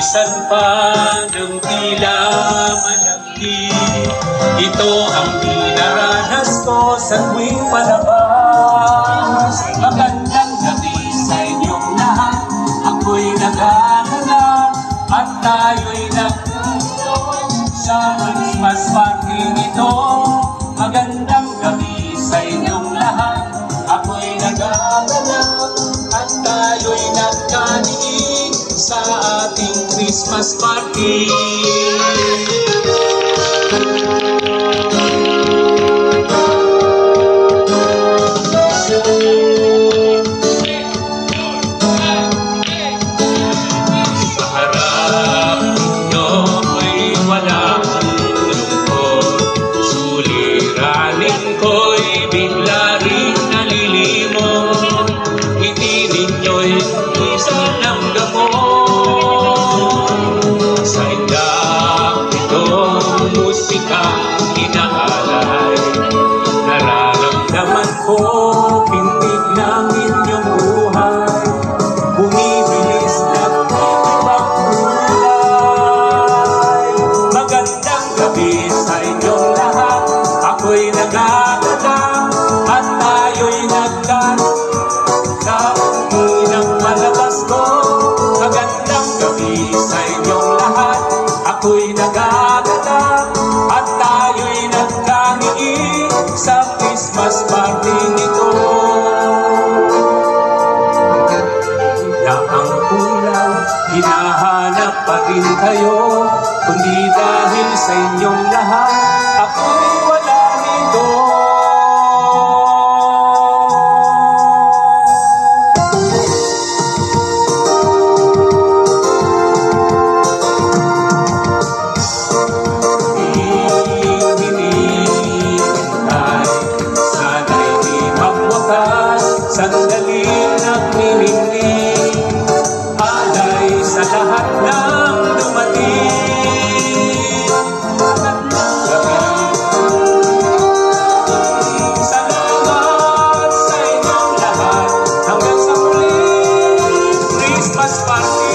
Bisan pa ng tila malangkit, ito ang dinaranas ko sa tuwing palabas. Magandang gabi sa inyong lahat, ako'y naghahanap at tayo'y nagtutulog sa Christmas party ito. Magandang gabi sa inyong lahat, ako'y naghahanap at tayo'y nagkaniig sa ating Christmas party. Sa harap ninyo ko'y walang lungkot, suliranin ko'y bigla rin nalilimot. Ngiti ninyo'y isang ng gamot. Sa indang itong musikang inaalay, nararamdaman ko pintig ng inyong buhay, bumibilis ng ibang kulay. Magandang gabi sa inyong lahat, ako'y nagaganap at tayo'y nagkakaroon ng malabas ko. Magandang gabi sa inyong lahat, ako'y nagaganap at tayo'y nagkangiig sa Christmas party nito. Na ang kulang, hinahanap pa rin kayo, kundi dahil sa inyong lahat, ako'y wala nito. Sandaling nagmimingning, alay sa lahat ng dumating. Salamat sa inyong lahat, hanggang sa muling Christmas party.